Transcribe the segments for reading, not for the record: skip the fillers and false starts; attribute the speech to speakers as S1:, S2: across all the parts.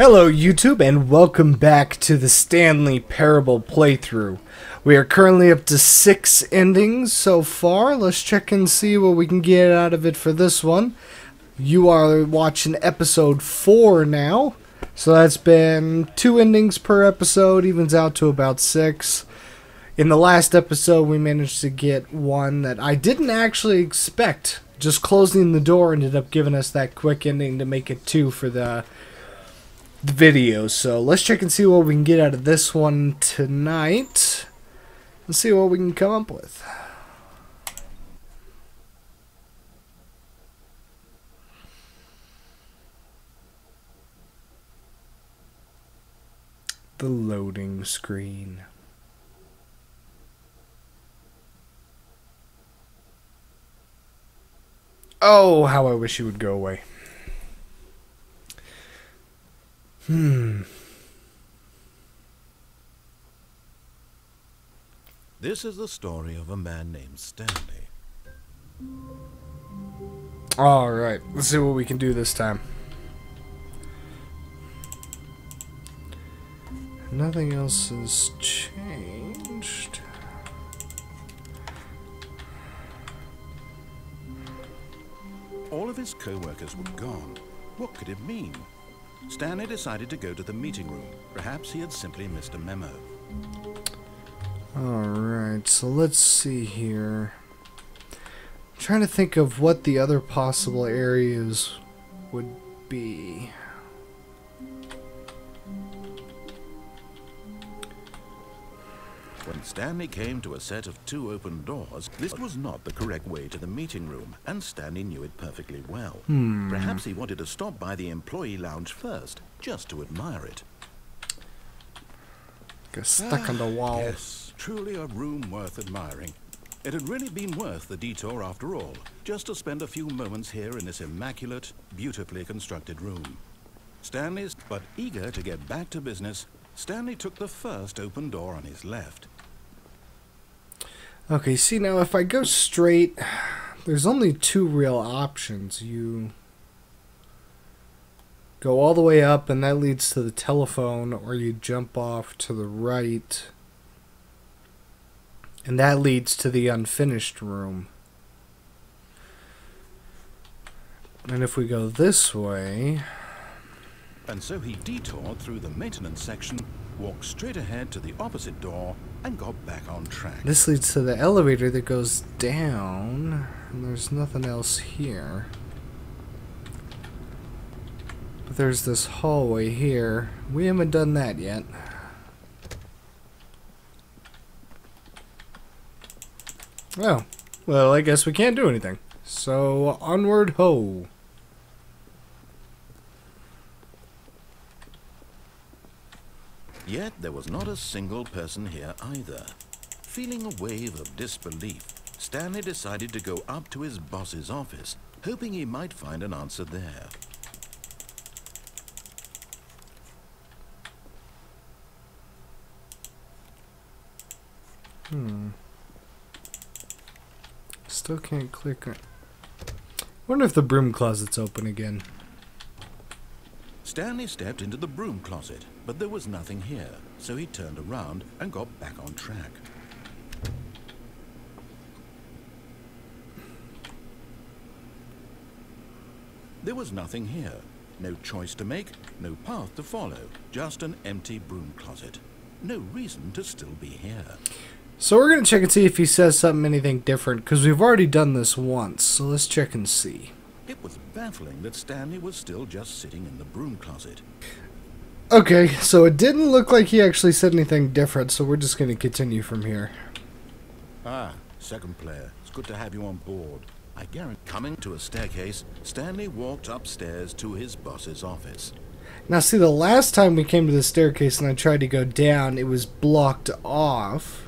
S1: Hello YouTube and welcome back to the Stanley Parable playthrough. We are currently up to 6 endings so far. Let's check and see what we can get out of it for this one. You are watching episode 4 now. So that's been 2 endings per episode, evens out to about 6. In the last episode we managed to get one that I didn't actually expect. Just closing the door ended up giving us that quick ending to make it 2 for the video. So let's check and see what we can get out of this one tonight and see what we can come up with. The loading screen. Oh, how I wish you would go away.
S2: This is the story of a man named Stanley.
S1: Alright, let's see what we can do this time. Nothing else has changed.
S2: All of his co-workers were gone. What could it mean? Stanley decided to go to the meeting room. Perhaps he had simply missed a memo.
S1: Alright, so let's see here. I'm trying to think of what the other possible areas would be.
S2: When Stanley came to a set of 2 open doors, this was not the correct way to the meeting room, and Stanley knew it perfectly well. Perhaps he wanted to stop by the employee lounge first, just to admire it.
S1: Got stuck on the wall.
S2: Yes, truly a room worth admiring. It had really been worth the detour after all, just to spend a few moments here in this immaculate, beautifully constructed room. Stanley's, but eager to get back to business, Stanley took the first open door on his left.
S1: Okay, see now if I go straight, there's only 2 real options. You go all the way up and that leads to the telephone, or you jump off to the right and that leads to the unfinished room. And if we go this way...
S2: And so he detoured through the maintenance section, walked straight ahead to the opposite door, and got back on track.
S1: This leads to the elevator that goes down, and there's nothing else here. But there's this hallway here. We haven't done that yet. Oh, well, I guess we can't do anything. So, onward ho!
S2: Yet there was not a single person here either. Feeling a wave of disbelief, Stanley decided to go up to his boss's office, hoping he might find an answer there.
S1: Still can't click on... Wonder if the broom closet's open again.
S2: Stanley stepped into the broom closet, but there was nothing here, so he turned around and got back on track. There was nothing here. No choice to make, no path to follow, just an empty broom closet. No reason to still be here.
S1: So we're going to check and see if he says anything different, because we've already done this once, so let's check and see.
S2: It was baffling that Stanley was still just sitting in the broom closet.
S1: Okay, so it didn't look like he actually said anything different, so we're just going to continue from here.
S2: Ah, second player. It's good to have you on board. I guarantee. Coming to a staircase, Stanley walked upstairs to his boss's office.
S1: Now see, the last time we came to the staircase and I tried to go down, it was blocked off.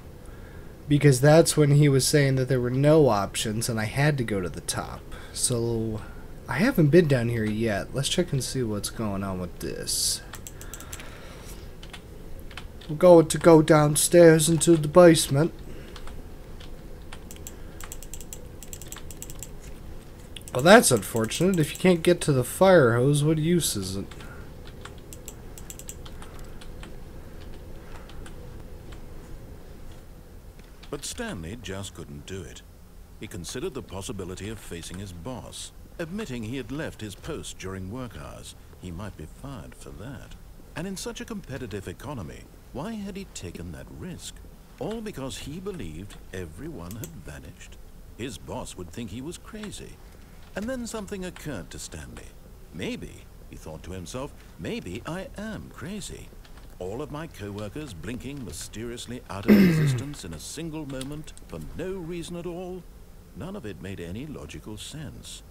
S1: Because that's when he was saying that there were no options and I had to go to the top. So, I haven't been down here yet. Let's check and see what's going on with this. We're going to go downstairs into the basement. Well, that's unfortunate. If you can't get to the fire hose, what use is it?
S2: But Stanley just couldn't do it. He considered the possibility of facing his boss, admitting he had left his post during work hours. He might be fired for that. And in such a competitive economy, why had he taken that risk? All because he believed everyone had vanished. His boss would think he was crazy. And then something occurred to Stanley. Maybe, he thought to himself, maybe I am crazy. All of my co-workers blinking mysteriously out of existence in a single moment for no reason at all. None of it made any logical sense.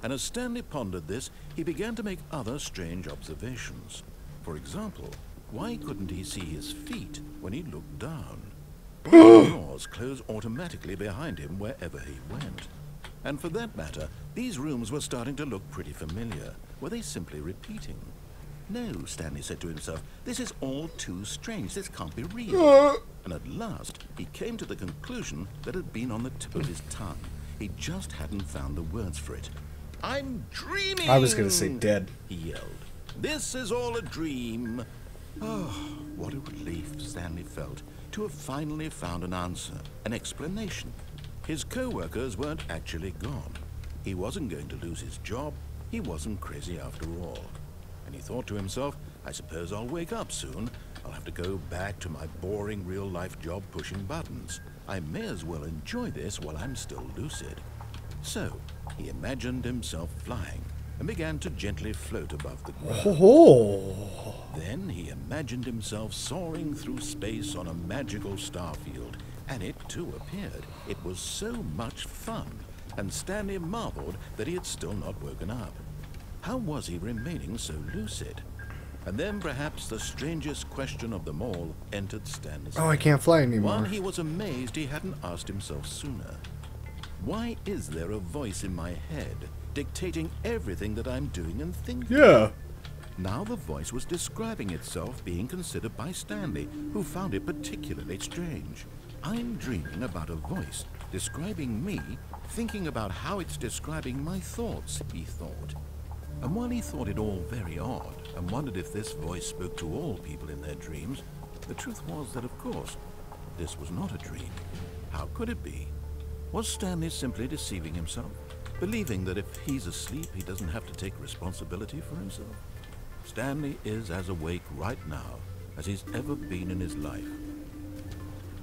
S2: And as Stanley pondered this, he began to make other strange observations. For example, why couldn't he see his feet when he looked down? Doors close automatically behind him wherever he went. And for that matter, these rooms were starting to look pretty familiar. Were they simply repeating? No, Stanley said to himself, this is all too strange. This can't be real. And at last, he came to the conclusion that had been on the tip of his tongue. He just hadn't found the words for it. I'm dreaming!
S1: I was going to say dead.
S2: He yelled. This is all a dream. Oh, what a relief Stanley felt to have finally found an answer, an explanation. His co-workers weren't actually gone. He wasn't going to lose his job. He wasn't crazy after all. And he thought to himself, I suppose I'll wake up soon. I'll have to go back to my boring real-life job pushing buttons. I may as well enjoy this while I'm still lucid. So, he imagined himself flying and began to gently float above the ground.
S1: Oh.
S2: Then he imagined himself soaring through space on a magical starfield, and it too appeared. It was so much fun, and Stanley marveled that he had still not woken up. How was he remaining so lucid? And then perhaps the strangest question of them all entered Stanley's
S1: Oh, I can't fly anymore.
S2: One he was amazed he hadn't asked himself sooner. Why is there a voice in my head dictating everything that I'm doing and thinking?
S1: Yeah.
S2: Now the voice was describing itself being considered by Stanley, who found it particularly strange. I'm dreaming about a voice describing me, thinking about how it's describing my thoughts, he thought. And while he thought it all very odd, and wondered if this voice spoke to all people in their dreams, the truth was that, of course, this was not a dream. How could it be? Was Stanley simply deceiving himself, believing that if he's asleep, he doesn't have to take responsibility for himself? Stanley is as awake right now as he's ever been in his life.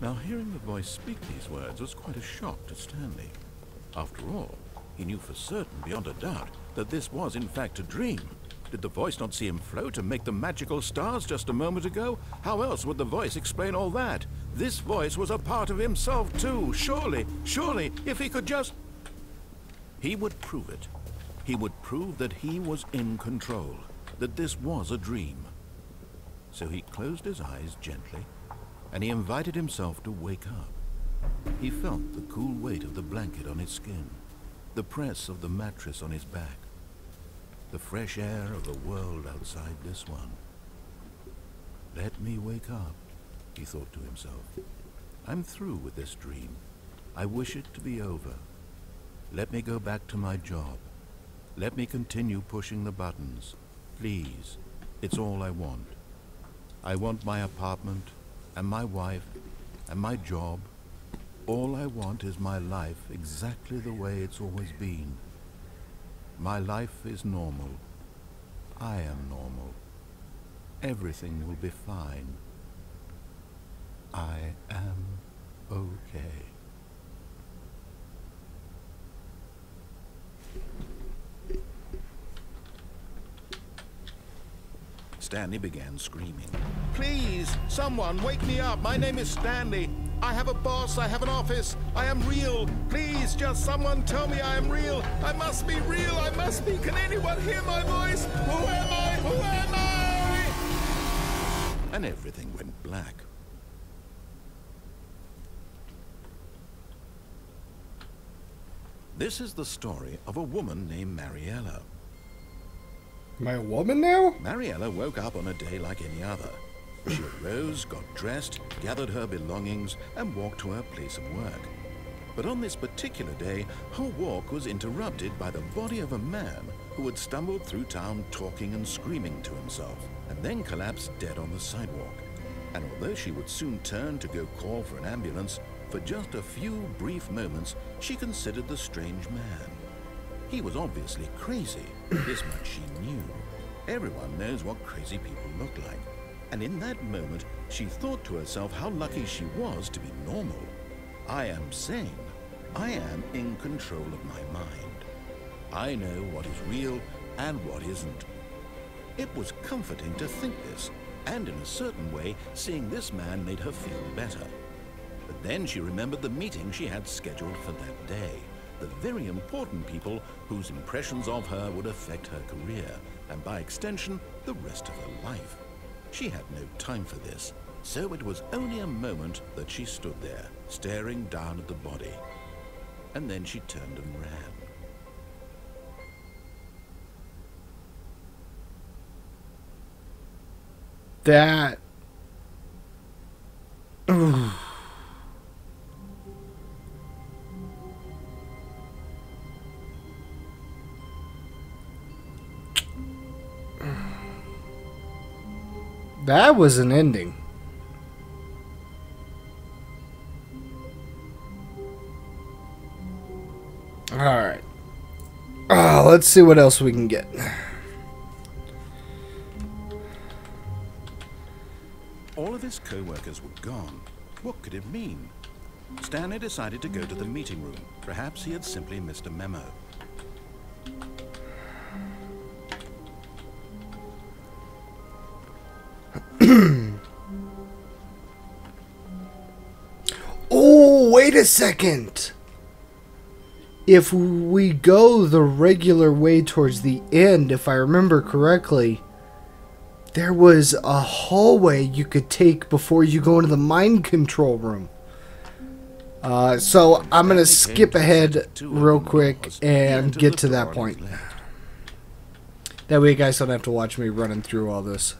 S2: Now, hearing the voice speak these words was quite a shock to Stanley. After all, he knew for certain, beyond a doubt, that this was in fact a dream. Did the voice not see him float and make the magical stars just a moment ago? How else would the voice explain all that? This voice was a part of himself too. Surely, if he could just... He would prove it. He would prove that he was in control, that this was a dream. So he closed his eyes gently, and he invited himself to wake up. He felt the cool weight of the blanket on his skin, the press of the mattress on his back, the fresh air of the world outside this one. Let me wake up, he thought to himself. I'm through with this dream. I wish it to be over. Let me go back to my job. Let me continue pushing the buttons. Please, it's all I want. I want my apartment, and my wife, and my job. All I want is my life exactly the way it's always been. My life is normal. I am normal. Everything will be fine. I am okay. Stanley began screaming. Please, someone, wake me up. My name is Stanley. I have a boss. I have an office. I am real. Please, just someone tell me I am real. I must be real. I must be. Can anyone hear my voice? Who am I? Who am I? And everything went black. This is the story of a woman named Mariella.
S1: Am I a woman now?
S2: Mariella woke up on a day like any other. She arose, got dressed, gathered her belongings, and walked to her place of work. But on this particular day, her walk was interrupted by the body of a man who had stumbled through town talking and screaming to himself, and then collapsed dead on the sidewalk. And although she would soon turn to go call for an ambulance, For just a few brief moments, she considered the strange man. He was obviously crazy. This much she knew. Everyone knows what crazy people look like. And in that moment, she thought to herself how lucky she was to be normal. I am sane. I am in control of my mind. I know what is real and what isn't. It was comforting to think this, and in a certain way, seeing this man made her feel better. But then she remembered the meeting she had scheduled for that day. The very important people whose impressions of her would affect her career, and by extension, the rest of her life. She had no time for this, so it was only a moment that she stood there, staring down at the body. And then she turned and ran.
S1: That... That was an ending. Alright. Let's see what else we can get.
S2: All of his co-workers were gone. What could it mean? Stanley decided to go to the meeting room. Perhaps he had simply missed a memo.
S1: Oh, wait a second. If we go the regular way towards the end, if I remember correctly, there was a hallway you could take before you go into the mind control room. So I'm going to skip ahead real quick and get to that point. That way you guys don't have to watch me running through all this.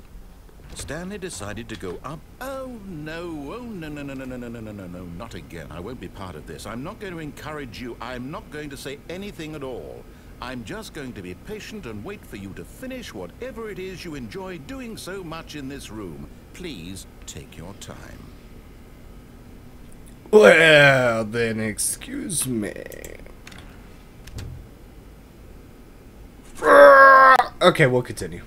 S2: Stanley decided to go up. Oh no, no, not again. I won't be part of this. I'm not going to encourage you. I'm not going to say anything at all. I'm just going to be patient and wait for you to finish whatever it is you enjoy doing so much in this room. Please take your time.
S1: Well, then, excuse me. Okay, we'll continue.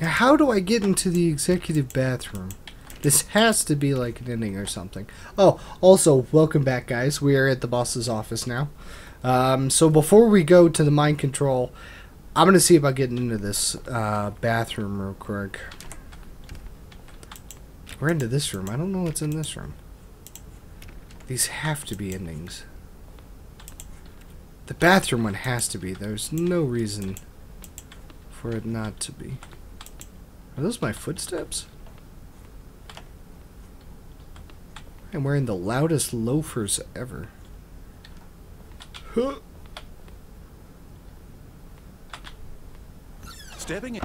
S1: Now, how do I get into the executive bathroom? This has to be like an ending or something. Oh, also, welcome back, guys. We are at the boss's office now. So before we go to the mind control, I'm going to see about getting into this bathroom real quick. We're into this room. I don't know what's in this room. These have to be endings. The bathroom one has to be. There's no reason for it not to be. Are those my footsteps? I'm wearing the loudest loafers ever. Huh.
S2: Stepping in.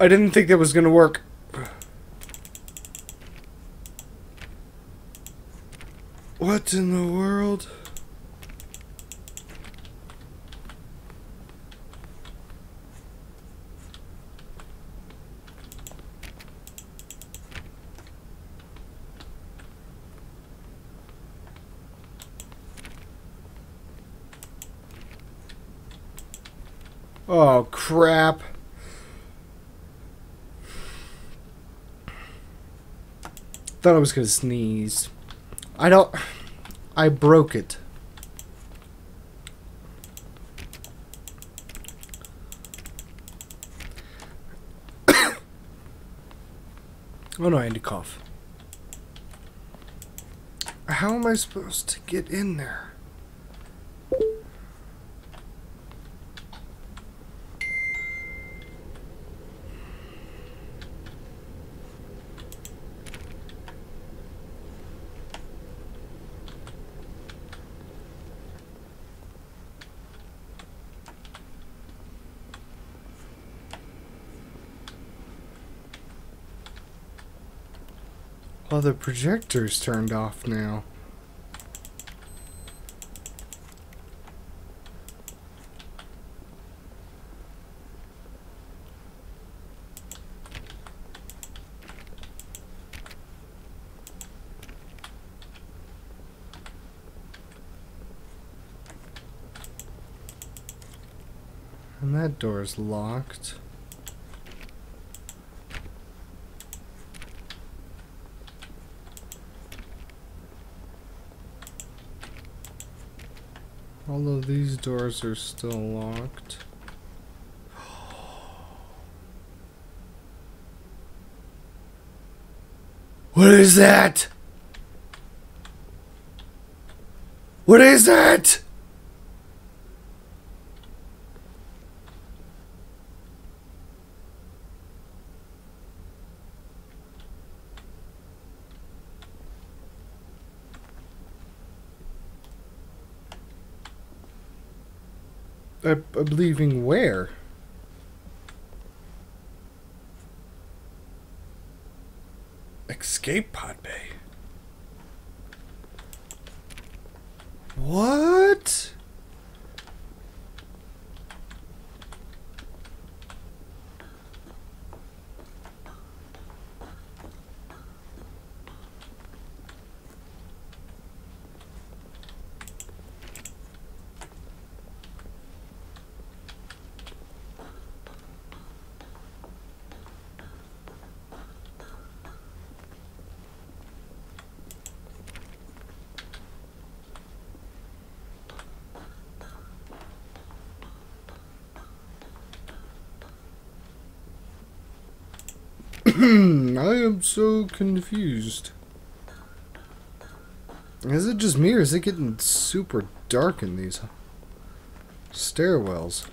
S1: I didn't think that was gonna work. What in the world? Oh, crap. Thought I was gonna sneeze. I broke it. Oh no, I had to cough. How am I supposed to get in there? Oh, the projector's turned off now. And that door is locked. All of these doors are still locked. What is that? What is that? I'm leaving where? Escape pod bay. What? I am so confused. Is it just me, or is it getting super dark in these stairwells?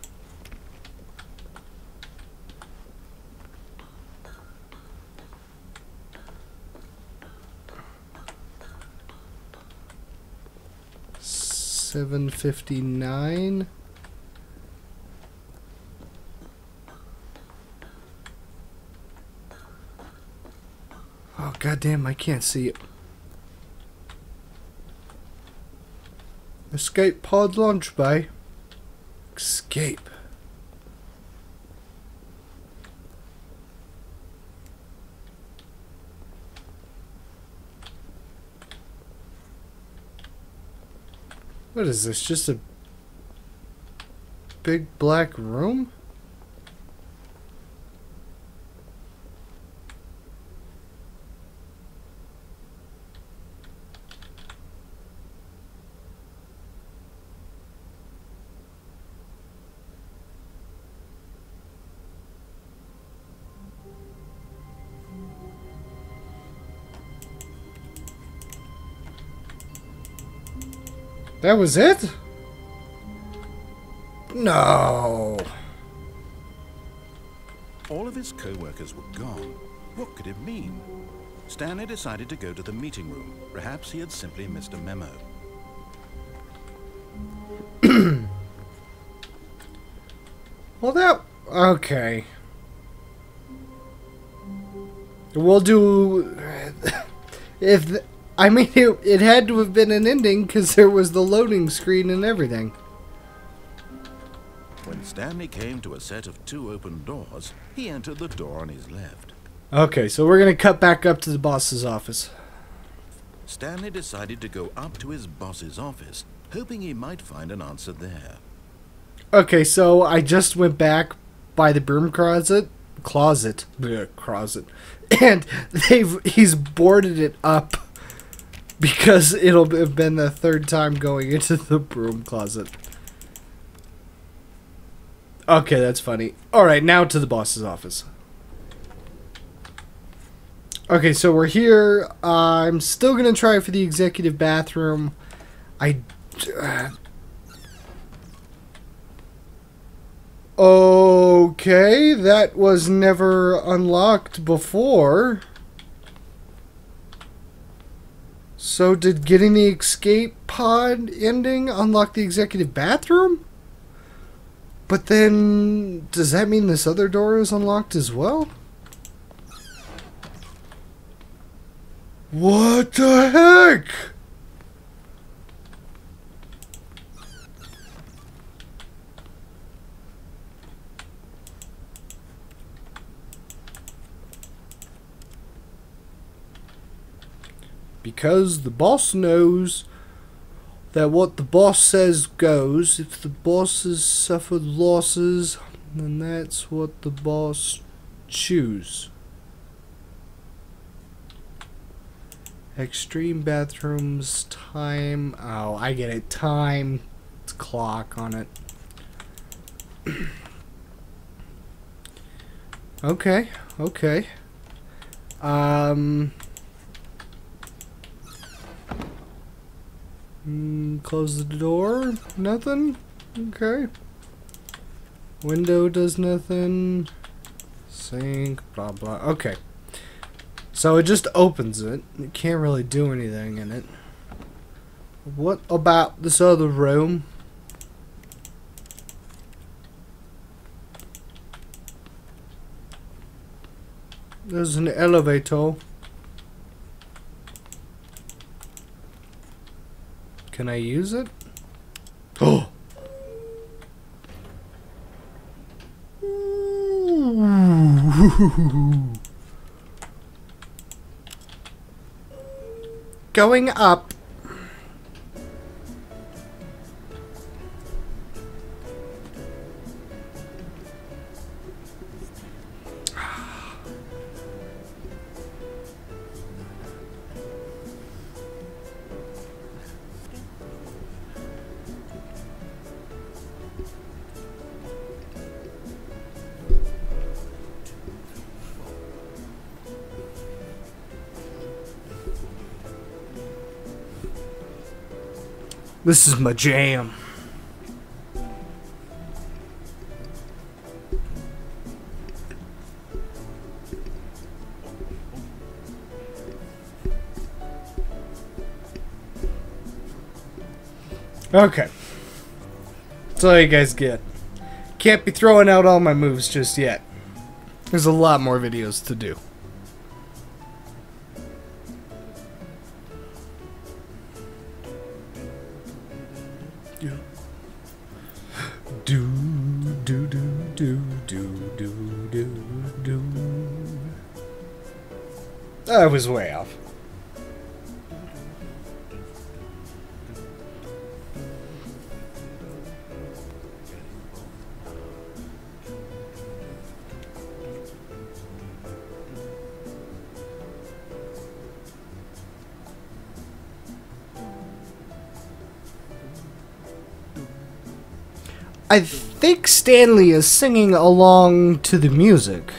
S1: $7.59. Oh, goddamn, I can't see it. Escape pod launch bay. Escape. What is this? Just a big black room? That was it? No.
S2: All of his co-workers were gone. What could it mean? Stanley decided to go to the meeting room. Perhaps he had simply missed a memo.
S1: Well, that... okay. We'll do... if... I mean, it had to have been an ending because there was the loading screen and everything.
S2: When Stanley came to a set of 2 open doors, he entered the door on his left.
S1: Okay, so we're going to cut back up to the boss's office.
S2: Stanley decided to go up to his boss's office, hoping he might find an answer there.
S1: Okay, so I just went back by the broom closet, and he's boarded it up because it'll have been the 3rd time going into the broom closet. Okay, that's funny. Alright, now to the boss's office. Okay, so we're here. I'm still going to try for the executive bathroom. Okay, that was never unlocked before. So did getting the escape pod ending unlock the executive bathroom? But then, does that mean this other door is unlocked as well? What the heck? Because the boss knows that what the boss says goes. If the boss has suffered losses, then that's what the boss choose. Extreme bathrooms, time. Oh, I get it. Time. It's clock on it. Okay, okay. Close the door. Nothing. Okay. Window does nothing. Sink. Blah blah. Okay. So it just opens it. You can't really do anything in it. What about this other room? There's an elevator. Can I use it? Oh! Going up. This is my jam. Okay. That's all you guys get. Can't be throwing out all my moves just yet. There's a lot more videos to do. Do do do do do do do do. I was way off. I think Stanley is singing along to the music.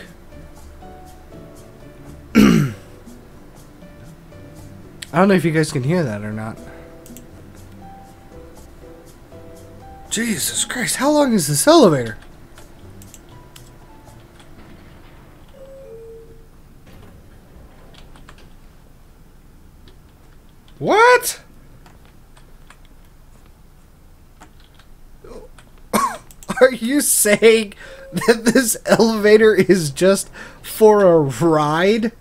S1: I don't know if you guys can hear that or not. Jesus Christ, how long is this elevator? What? Are you saying that this elevator is just for a ride?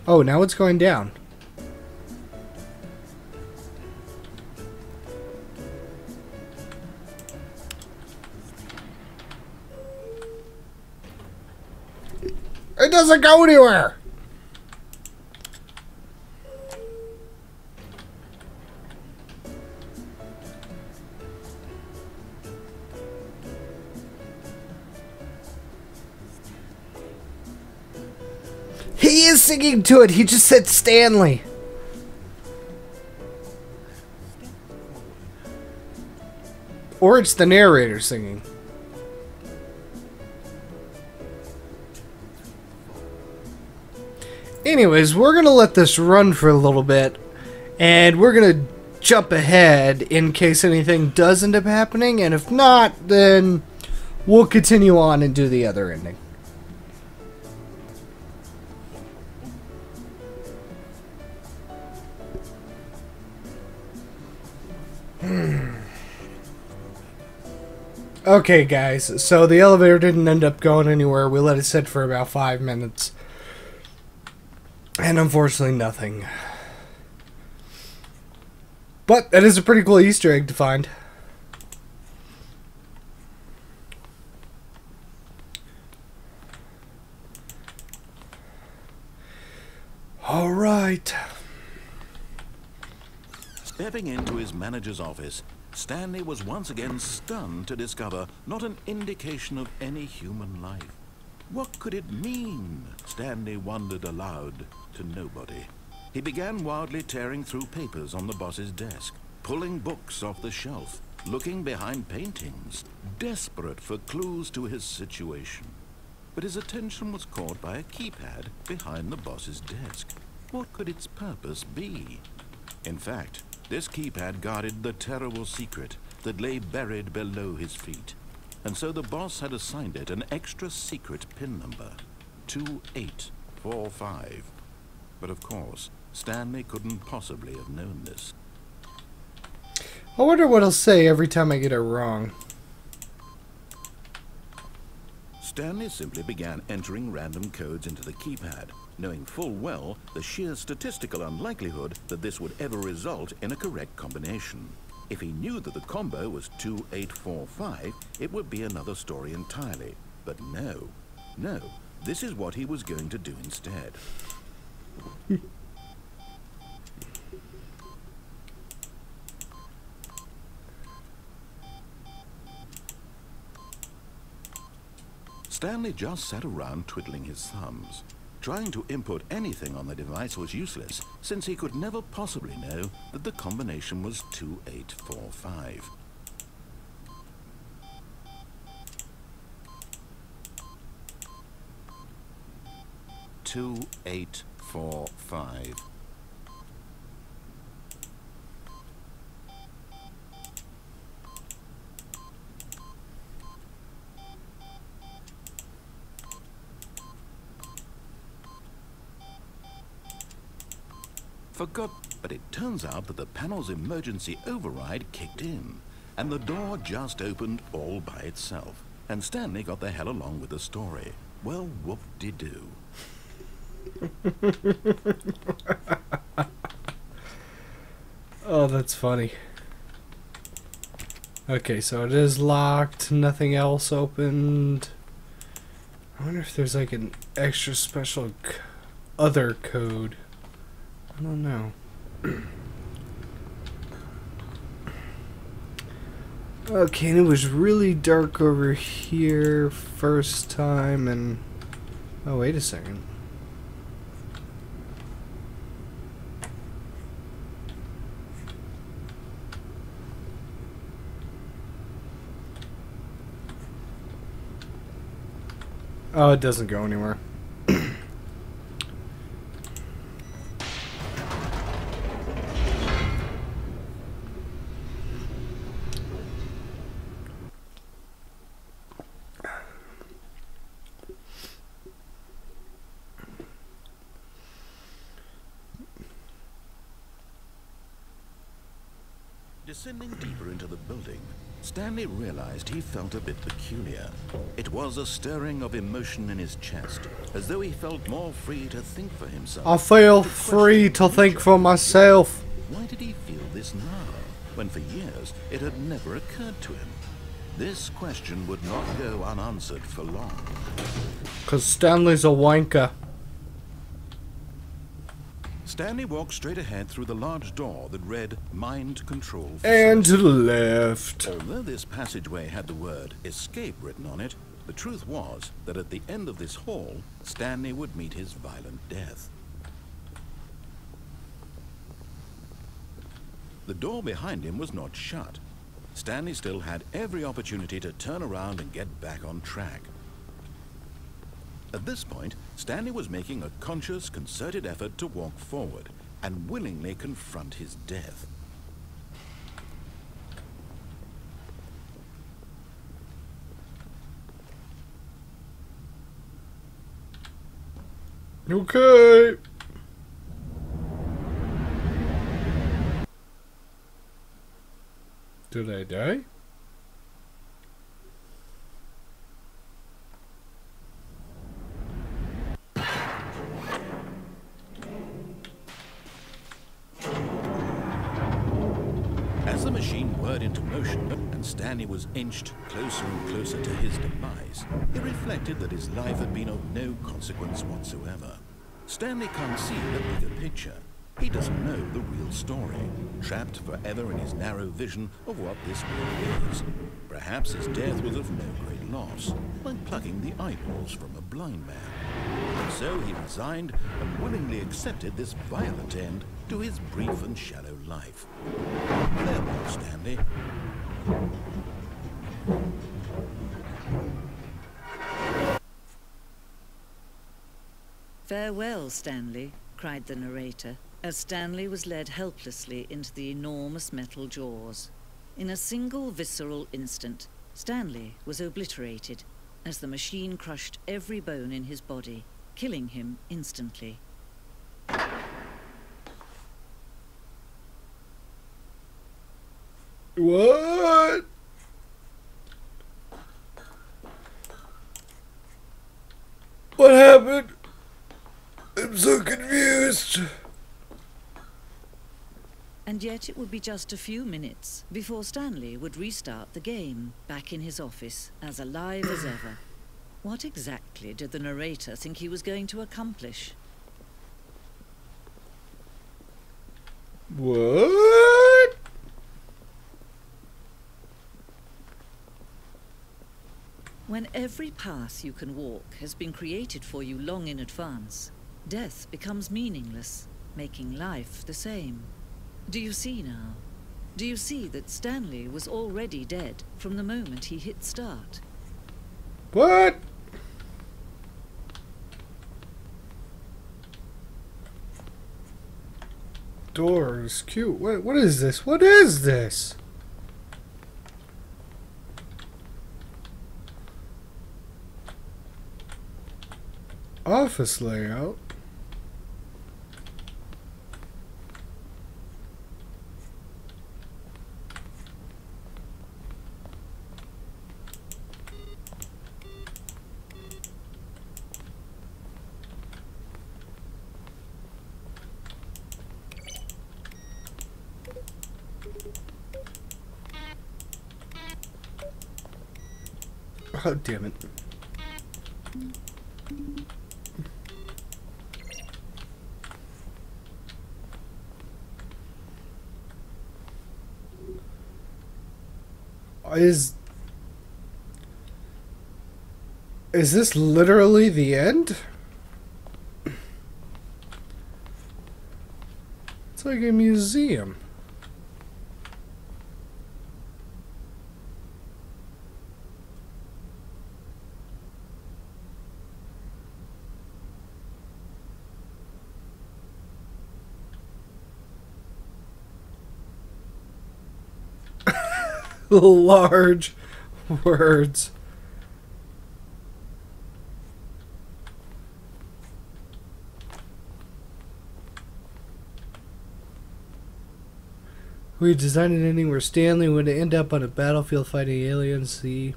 S1: Oh, now it's going down. It doesn't go anywhere. He is singing to it. He just said Stanley. Or it's the narrator singing. Anyways, we're going to let this run for a little bit. And we're going to jump ahead in case anything does end up happening. And if not, then we'll continue on and do the other ending. Okay, guys, so the elevator didn't end up going anywhere. We let it sit for about 5 minutes. And unfortunately, nothing. But that is a pretty cool Easter egg to find. Alright.
S2: Stepping into his manager's office, Stanley was once again stunned to discover not an indication of any human life. What could it mean? Stanley wondered aloud to nobody. He began wildly tearing through papers on the boss's desk, pulling books off the shelf, looking behind paintings, desperate for clues to his situation. But his attention was caught by a keypad behind the boss's desk. What could its purpose be? In fact, this keypad guarded the terrible secret that lay buried below his feet. And so the boss had assigned it an extra secret pin number, 2845. But of course, Stanley couldn't possibly have known this.
S1: I wonder what I'll say every time I get it wrong.
S2: Stanley simply began entering random codes into the keypad, knowing full well the sheer statistical unlikelihood that this would ever result in a correct combination. If he knew that the combo was 2845, it would be another story entirely. But no, this is what he was going to do instead. Stanley just sat around twiddling his thumbs. Trying to input anything on the device was useless, since he could never possibly know that the combination was 2845. "2845. Forgot, but it turns out that the panel's emergency override kicked in, and the door just opened all by itself. And Stanley got the hell along with the story. Well, whoop-de-doo.
S1: Oh, that's funny. Okay, so it is locked, nothing else opened. I wonder if there's like an extra special other code. I don't know. Okay, and it was really dark over here first time, and oh, wait a second. Oh, it doesn't go anywhere.
S2: Descending deeper into the building, Stanley realized he felt a bit peculiar. It was a stirring of emotion in his chest, as though he felt more free to think for himself.
S1: I feel free to think for myself.
S2: Why did he feel this now, when for years it had never occurred to him? This question would not go unanswered for long.
S1: 'Cause Stanley's a wanker.
S2: Stanley walked straight ahead through the large door that read Mind Control
S1: And
S2: Facility.
S1: to the left.
S2: Although this passageway had the word escape written on it, the truth was that at the end of this hall, Stanley would meet his violent death. The door behind him was not shut. Stanley still had every opportunity to turn around and get back on track. At this point, Stanley was making a conscious, concerted effort to walk forward and willingly confront his death.
S1: Okay. Did I die?
S2: As the machine whirred into motion and Stanley was inched closer and closer to his demise, he reflected that his life had been of no consequence whatsoever. Stanley can't see the bigger picture. He doesn't know the real story, trapped forever in his narrow vision of what this world is. Perhaps his death was of no great loss, like plucking the eyeballs from a blind man. And so he resigned and willingly accepted this violent end to his brief and shallow life. Farewell, Stanley.
S3: "Farewell, Stanley," cried the narrator, as Stanley was led helplessly into the enormous metal jaws. In a single visceral instant, Stanley was obliterated as the machine crushed every bone in his body, killing him instantly.
S1: What? What happened? I'm so confused.
S3: And yet it would be just a few minutes before Stanley would restart the game, back in his office, as alive as ever. What exactly did the narrator think he was going to accomplish?
S1: What?
S3: When every path you can walk has been created for you long in advance, death becomes meaningless, making life the same. Do you see now? Do you see that Stanley was already dead from the moment he hit start?
S1: What? Doors, cute. What is this? What is this? Office layout. Oh, damn it. Is this literally the end? It's like a museum. Large words. We designed an ending where Stanley would end up on a battlefield fighting aliens. The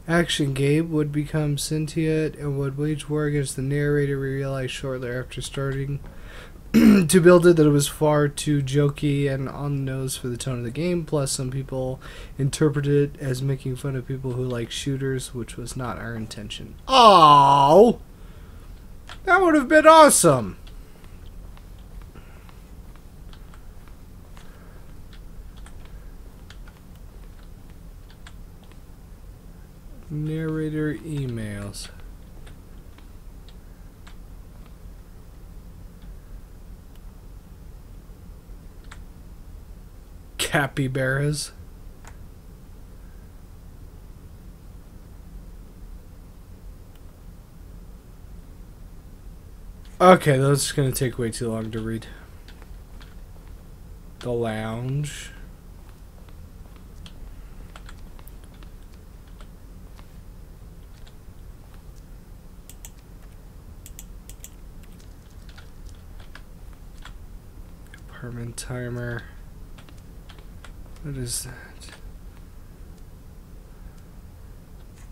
S1: action game would become sentient and would wage war against the narrator. We realized shortly after starting to build it that it was far too jokey and on the nose for the tone of the game. Plus, some people interpreted it as making fun of people who like shooters, which was not our intention. Oh, that would have been awesome. Narrator emails. Capybaras. Okay, that's going to take way too long to read. The lounge. Apartment timer. What is that?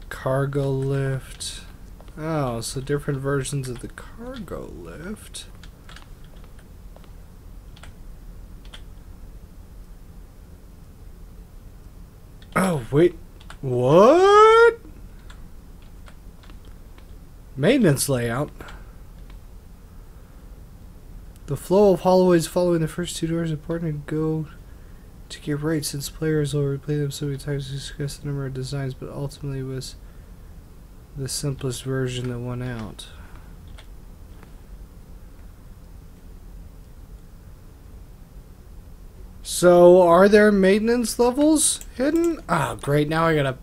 S1: Cargo lift. Oh, so different versions of the cargo lift. Oh, wait. What? Maintenance layout. The flow of hallways following the first two doors is important to go to get right, since players will replay them so many times to discuss the number of designs, but ultimately was the simplest version that won out. So, are there maintenance levels hidden? Oh, great. Now I gotta...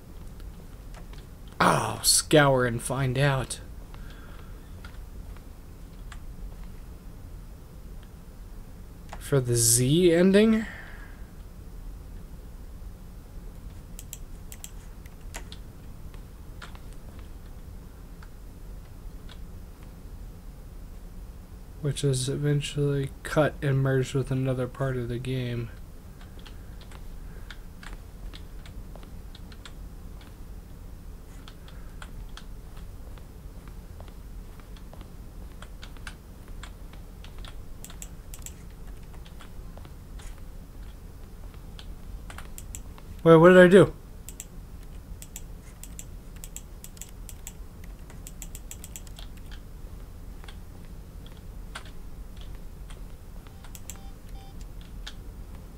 S1: Oh, scour and find out. For the Z ending? Which is eventually cut and merged with another part of the game. Wait, what did I do?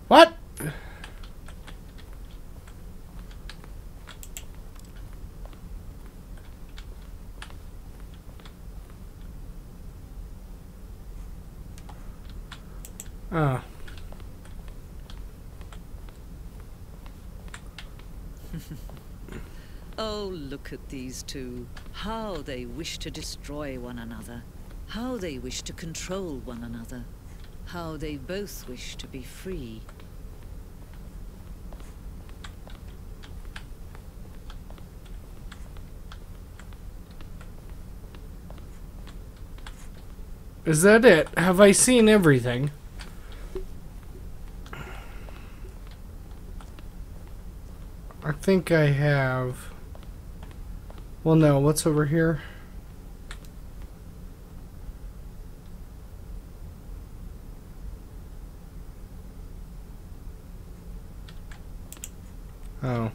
S1: What? Oh.
S3: Oh, look at these two. How they wish to destroy one another. How they wish to control one another. How they both wish to be free.
S1: Is that it? Have I seen everything? I think I have. Well, no, what's over here? Oh.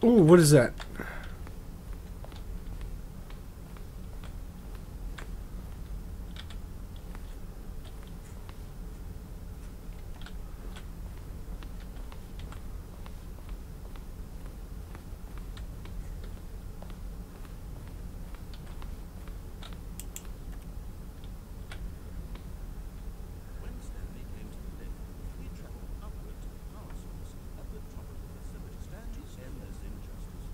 S1: Ooh, what is that?
S2: When Stanley came to the lift, he traveled upward to the power source at the top of the facility. Stanley's endless injustice.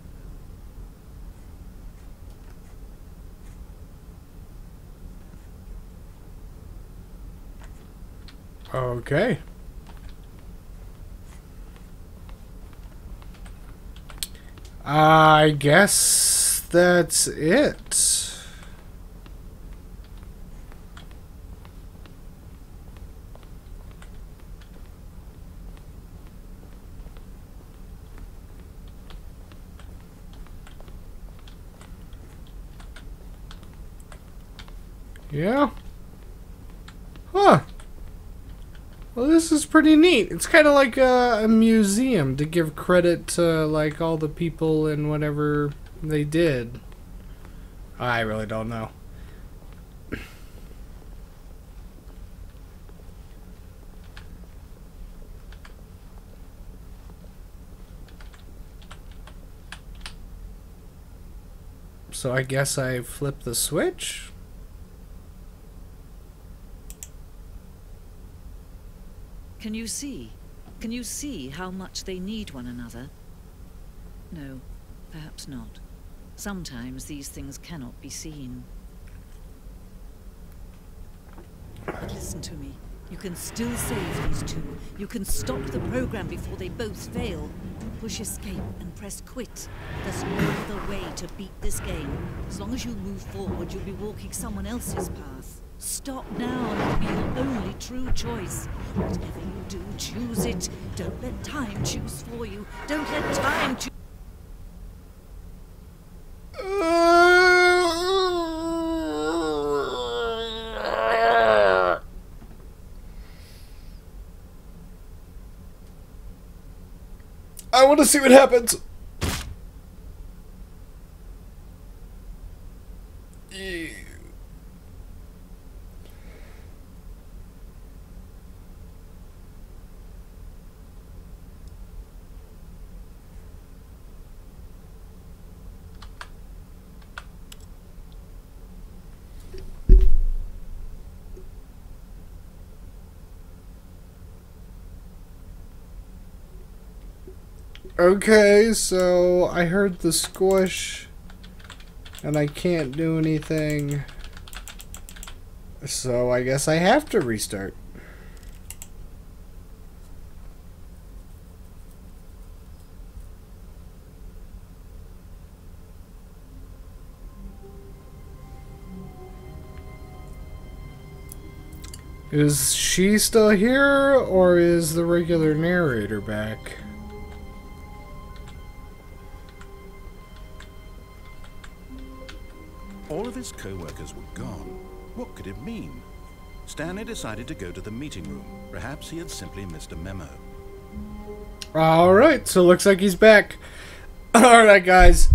S1: Okay. I guess that's it. Yeah. Huh. Well, this is pretty neat. It's kind of like a museum to give credit to, like, all the people and whatever they did. I really don't know. So I guess I flip the switch?
S3: Can you see? Can you see how much they need one another? No, perhaps not. Sometimes these things cannot be seen. But listen to me. You can still save these two. You can stop the program before they both fail. Push escape and press quit. There's no other way to beat this game. As long as you move forward, you'll be walking someone else's path. Stop now and it'll be your only true choice. Whatever you do, choose it. Don't let time choose for you. Don't let time choose.
S1: I want to see what happens. Yeah. Okay, so I heard the squish, and I can't do anything, so I guess I have to restart. Is she still here, or is the regular narrator back?
S2: All of his co-workers were gone. What could it mean? Stanley decided to go to the meeting room. Perhaps he had simply missed a memo.
S1: Alright, so looks like he's back. Alright, guys.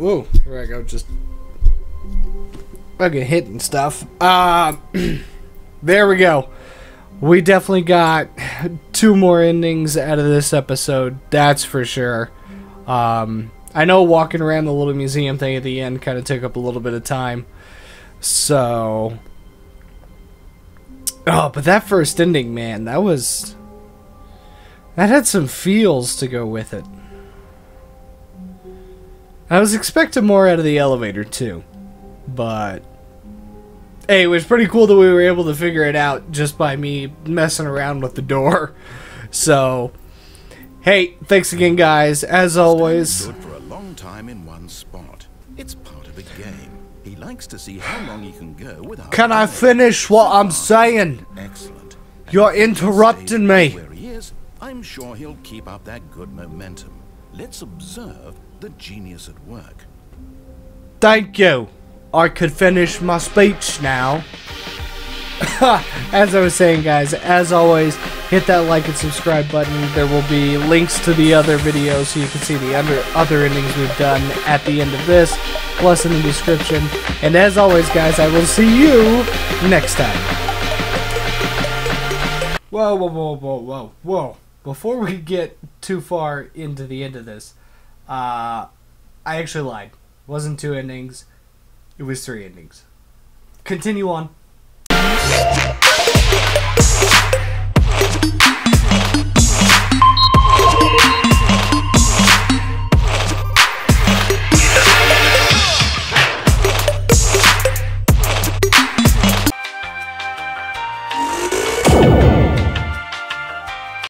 S1: Ooh, here I go, just fucking hitting stuff. There we go. We definitely got 2 more endings out of this episode, that's for sure. I know walking around the little museum thing at the end kind of took up a little bit of time. So... Oh, but that first ending, man, that had some feels to go with it. I was expecting more out of the elevator, too. But... Hey, it was pretty cool that we were able to figure it out just by me messing around with the door. So... Hey, thanks again, guys. As always...
S2: Stood for a long time in one spot. It's part of the game. He likes to see how long he can go without...
S1: Can I finish what I'm saying?
S2: Excellent.
S1: You're interrupting me.
S2: Where he is, I'm sure he'll keep up that good momentum. Let's observe the genius at work.
S1: Thank you. I could finish my speech now. As I was saying, guys, as always, hit that like and subscribe button. There will be links to the other videos so you can see the other endings we've done at the end of this, plus in the description. And as always, guys, I will see you next time. Whoa, whoa, whoa, whoa, whoa, whoa. Before we get too far into the end of this, I actually lied. It wasn't 2 endings. It was 3 endings. Continue on.